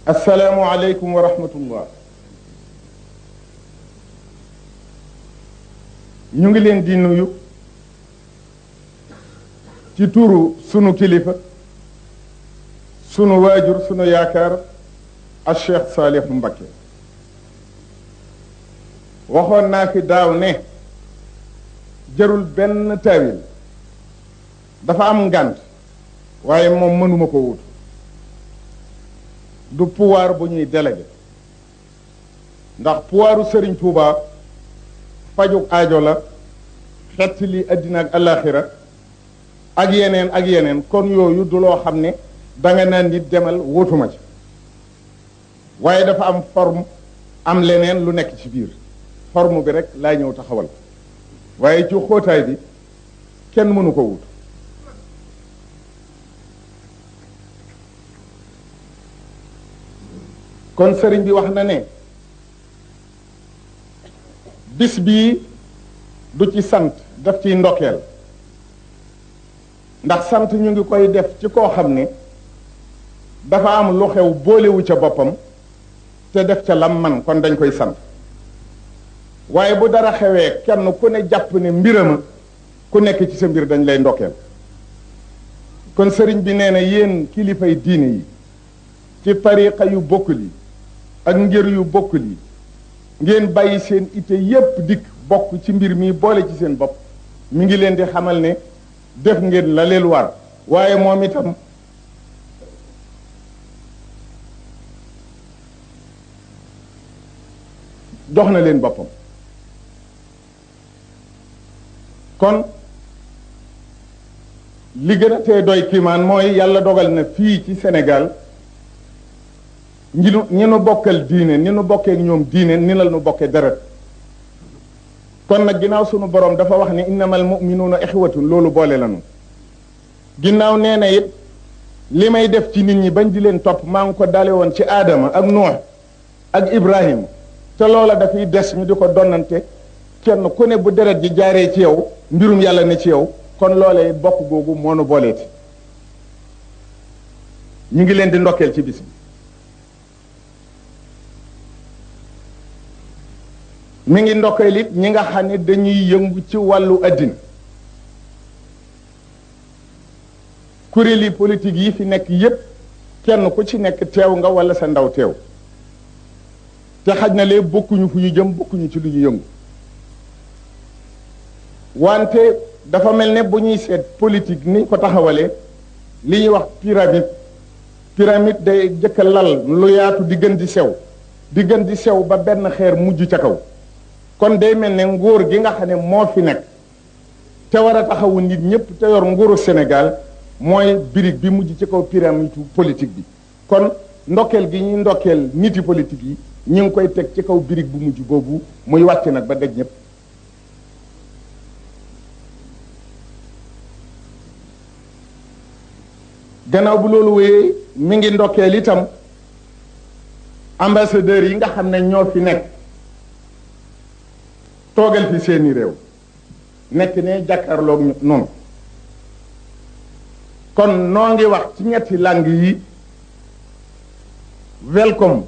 assalaamu aleykum wa rahmatullah. ñu ngi leen di nuyu ci turu sunu kilifa sunu waajur sunu yaakaar a Cheikh Saliou Mbacke. waxoon naa fi daaw ne jarul benn taawil, dafa am ngànt waaye moom mënuma ko wut, du pouvoir bu ñuy délégué, ndax pouvoiru Serigne Touba fajug aajo la, xett li addina ak alaxira ak yeneen kon yooyu du loo xam ne danga naan nit demal wutuma ci, waaye dafa am forme am leneen lu nekk ci biir. forme bi rek laa ñëw taxawal, waaye ci xóotaay bi kenn mënu ko wut. kon sëriñ bi wax na ne bis bii du ci sant, daf ciy ndokkeel, ndax sant ñu ngi koy def ci koo xam ne dafa am lu xew boolewu ca boppam te def ca lam man, kon dañ koy sant. waaye bu dara xewee kenn ku ne jàpp ne mbirama, ku nekk ci sa mbir dañ lay ndokkeel. kon sëriñ bi nee na yéen kilifay diine yi ci tariqa yu bokkul yi ak ngir yu bokkul yi, ngeen bàyyi seen ite yépp dikk bokk ci mbir mi boole ci seen bopp, mi ngi leen di xamal ne def ngeen la leen war. waaye moom itam jox na leen boppam. kon li gën a tee doy kiimaan mooy yàlla dogal na fii ci Sénégal ñi nu bokkal diine, ni nu bokkee ak ñoom diine, ni la nu bokkee deret. kon nag ginnaaw sunu borom dafa wax ne innamal mu'minuuna ixwatun, loolu boole lanu. ginnaaw nee na it li may def ci nit ñi bañ di leen topp maa ngi ko dale woon ci Aadama ak Nuux ak Ibrahima, te loola dafay des ñu di ko donnante, kenn ku ne bu deret ji jaaree ci yow mbirum yàlla ne ci yow, kon loolee bokk googu moo nu booleeti. ñu ngi leen di ndokkeel ci bis bi. mi ngi ndokkeel it ñi nga xam ne dañuy yëngu ci wàllu addina. kuréeli politique yi fi nekk yépp kenn ku ci nekk teew nga wala sa ndaw teew, te xaj na lee bokkuñu fu ñu jëm, bokkuñu ci lu ñu yëngu. wante dafa mel ne bu ñuy seet politique niñ ko taxawalee, li ñuy wax pyramide day jëkk lal lu yaatu di gën di sew ba benn xeer mujj ca kaw. kon day mel ne nguur gi nga xam ne moo fi nekk te war a taxawu nit ñëpp te yor nguuru Sénégal mooy birig bi mujj ci kaw pyramide politique bi. kon ndokkeel gi ñuy ndokkeel niti politique yi ñu ngi koy teg ci kaw birig bu mujj boobu, muy wàcc nag ba daj ñëpp. gannaaw bu loolu wéyee mi ngi ndokkeel itam ambassadeurs yi nga xam ne ñoo fi nekk toogal fi seeni réew, nekk ne jàkkaarloog noonu. kon noo ngi wax ci ñetti langue yi welcome,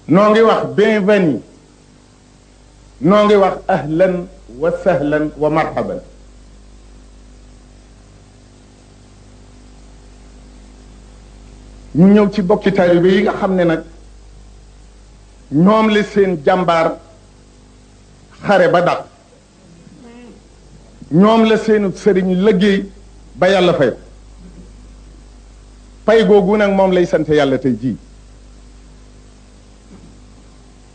noo ngi wax bienvenue, noo ngi wax ahlan wa sahlan wa marhaban. ñu ñëw ci bokki taalibe yi nga xam ne nag ñoom la seen jàmbaar xare ba dàq, ñoom la seenu sëriñ liggéey ba yàlla fay ko. pay googu nag moom lay sant yàlla tey jii.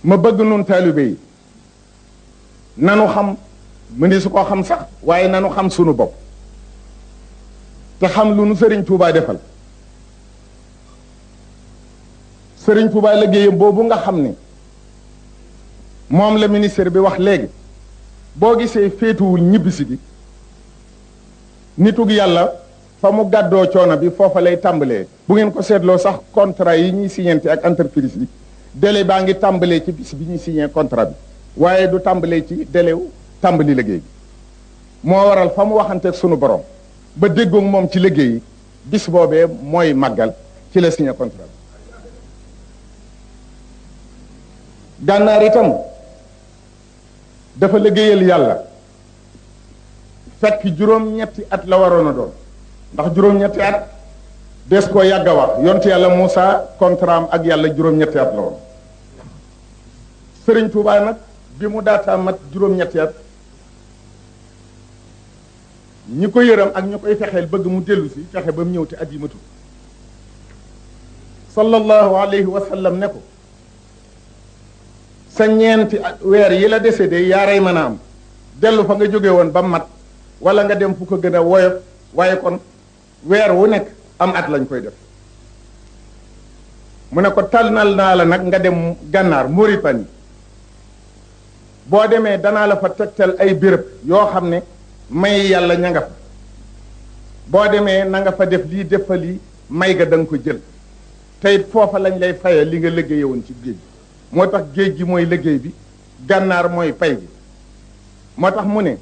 ma bëgg nun taalibe yi nanu xam, mu ni su ko xam sax, waaye nanu xam sunu bopp te xam lu nu sëriñ Tuubaa defal. sëriñ Tuubaa liggéeyam boobu nga xam ne moom la ministère bi wax léegi, boo gisee féetuwul ñibbisi gi, nitug yàlla fa mu gàddoo coono bi foofa lay tàmbalee. bu ngeen ko seetloo sax contrat yi ñuy signante ak entreprise bi, délai baa ngi tàmbalee ci bis bi ñuy signé contrat bi, waaye du tàmbalee ci délai wu tàmbali liggéey bi. moo waral fa mu waxanteeg sunu borom ba déggoog moom ci liggéey yi, bis boobee mooy màggal, ci la signé contrat gànnaar itam dafa liggéeyal yàlla fekk juróom-ñetti at la waroon a doon ndax juróom-ñetti at des koo yàgg a wax yonte yàlla Moussa contrat am ak yàlla juróom-ñetti at la woon Serigne Touba nag bi mu daataa mat juróom-ñetti at ñi ko yërëm ak ñi koy fexeel bëgg mu dellu si fexe ba mu ñëw te at yi matul sallallahu alayhi wa sallam ne ko sa ñeenti weer yi la décédé yaaray mën a am dellu fa nga jóge woon ba mat wala nga dem fu ko gën a woyof waaye kon weer wu nekk am at lañ koy def mu ne ko tànnal naa la nag nga dem gànnaar Mauritanie boo demee danaa la fa tegtal ay béréb yoo xam ne may yàlla ña nga fa boo demee na nga fa def lii def fa lii may ga da nga ko jël te it foofa lañ lay faye li nga liggéeye woon ci géej gi moo tax géej gi mooy liggéey bi gànnaar mooy pay gi moo tax mu ne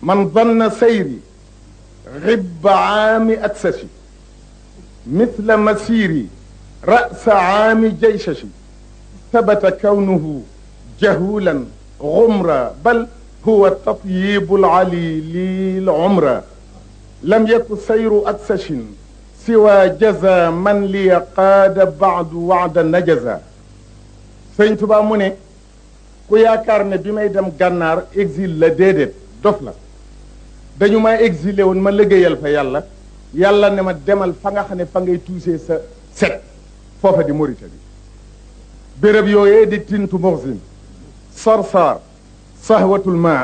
man zanna sayri ribba aami aksashi mithla masiri ra'sa aami jaysashi tabata kawnuhu jahulan غمرة بل هو التطييب العلي للعمرة لم يكن سير أكسش سوى جزا من لي قاد بعد وعد نجزا Sëñ Tuubaa mu ne ku yaakaar ne bi may dem gànnaar exil la déedéet dof la dañu ma exilé woon ma liggéeyal fa yàlla yàlla ne ma demal fa nga xam ne fa ngay tuusee sa set foofa di Mauritanie béréb yooyee di tintu moxsin sarsar sahwatul ma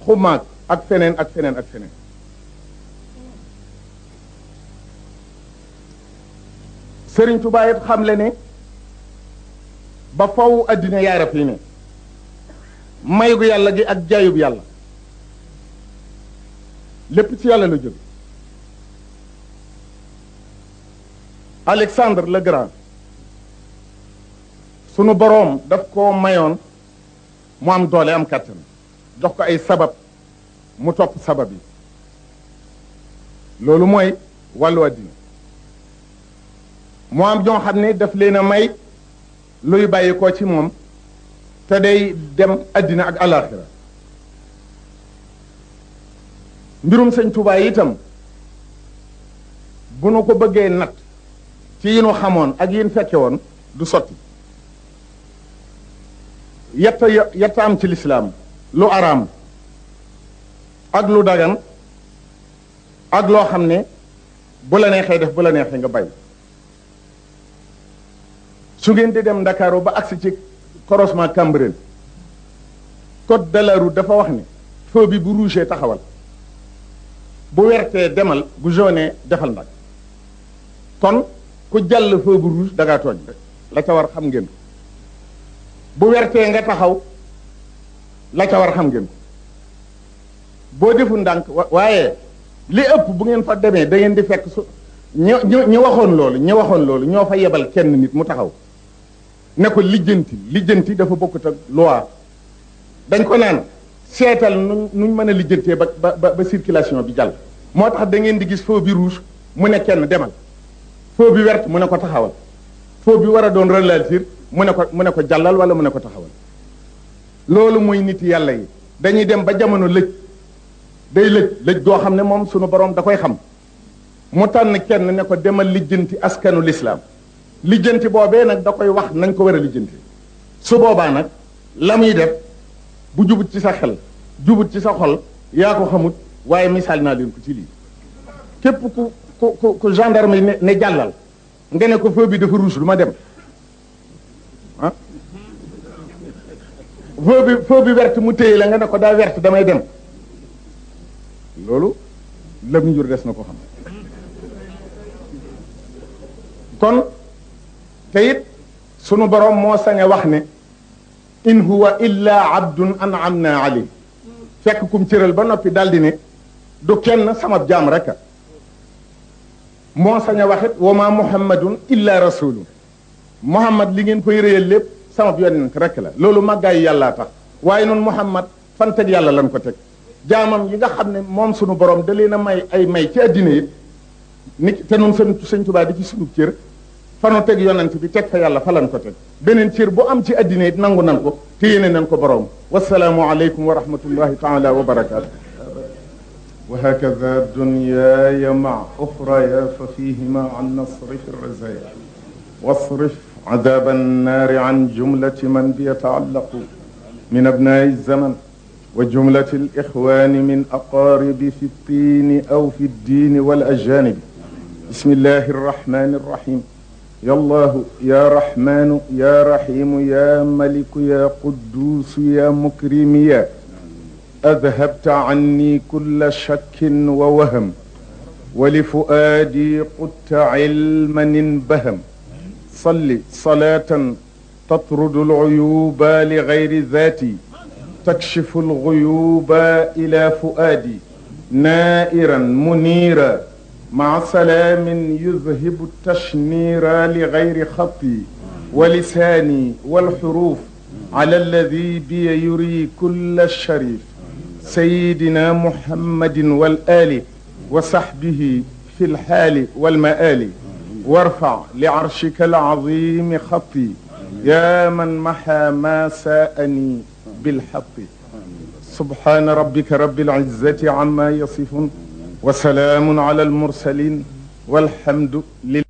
xumaag ak feneen ak feneen ak feneen Sëriñ Tuubaa it xam le ne ba faw addina yaara fii ne maygu yàlla gi ak jaayub yàlla lépp ci yàlla la jóge Alexandre le Grand sunu boroom daf koo mayoon mu am doole am kàttan jox ko ay sabab mu topp sabab yi loolu mooy wàllu addina mu am ñoo xam ne daf leen a may luy bàyyi ko ci moom te day dem addina ak alaxira mbirum Sëñ Tuubaa itam bu nu ko bëggee nat ci yi nu xamoon ak yi nu fekke woon du sotti yetta am ci lislaam lu araam ak lu dagan ak loo xam ne bu la neexee def bu la neexee nga bàyyi su ngeen di dem Ndakaaru ba agsi ci croisement Cambérène code de la route dafa wax ne feu bi bu rouge taxawal bu wertee demal bu jaune defal nag kon ku jàll feu bu rouge da ngaa tooñ la ca war xam ngeen ko bu wertee nga taxaw la ca war xam ngeen ko boo defu ndànk waaye li ëpp bu ngeen fa demee da ngeen di fekk su ñi waxoon loolu ñoo fa yebal kenn nit mu taxaw ne ko lijjanti dafa bokkut ak loi dañ ko naan seetal nuñ mën a lijjantee ba circulation bi jàll moo tax da ngeen di gis feu bi rouge mu ne kenn demal feu bi vert mu ne ko taxawal feu bi war a doon ralentir mu ne ko jàllal wala mu ne ko taxawal loolu mooy nit yàlla yi dañuy dem ba jamono day lëj goo xam ne moom sunu borom da koy xam mu tànn kenn ne ko demal lijjanti askanu lislaam lijjanti boobee nag da koy wax nañ ko war a lijjanti su boobaa nag la muy def bu jubut ci sa xel jubut ci sa xol yaa ko xamut waaye misaal naa leen ko ci lii képp ku gendarme yi ne jàllal nga ne ko feu bi dafa rouge du ma dem ah feu bi vert mu téye la nga ne ko daa vert damay dem loolu lëm njur des na ko xam kon te it sunu borom moo sañ a wax ne in huwa illa abdun an'amna alayhi fekk kum cëral ba noppi daldi ne du kenn sama jaam rek moo sañ a waxit wa ma muhammadun illa rasulun muhammad li ngeen koy réyal lépp sama yonent rek la loolu màggaayu yàllaa tax waaye noonu muhammad fan teg yàlla lan ko teg jaamam yi nga xam ne moom sunu borom da leen a may ay may ci addina it ni te noonu Sëñ Tuubaa di ci sunu cër fanu teg yonent bi teg fa yàlla fa lan ko teg beneen cër bu am ci addina it nangu nan ko te yéene nan ko borom wasalaamu aleykum wa rahmatullahi taala wa barakaatu وهكذا دنياي مع أخرايا ففيهما عن نصرف الرزايا واصرف عذاب النار عن جملة من بيتعلق من أبناء الزمن وجملة الإخوان من أقارب في الطين أو في الدين والأجانب بسم الله الرحمن الرحيم يا الله يا رحمن يا رحيم يا ملك يا قدوس يا مكرم يا أذهبت عني كل شك ووهم ولفؤادي قدت علما انبهم صل صلاة تطرد العيوب لغير ذاتي تكشف الغيوب إلى فؤادي نائرا منيرا مع سلام يذهب التشنير لغير خطي ولساني والحروف على الذي بي يري كل الشريف سيدنا محمد والآل وصحبه في الحال والمآل وارفع لعرشك العظيم خطي يا من محى ما ساءني بالحق سبحان ربك رب العزة عما يصفون وسلام على المرسلين والحمد لله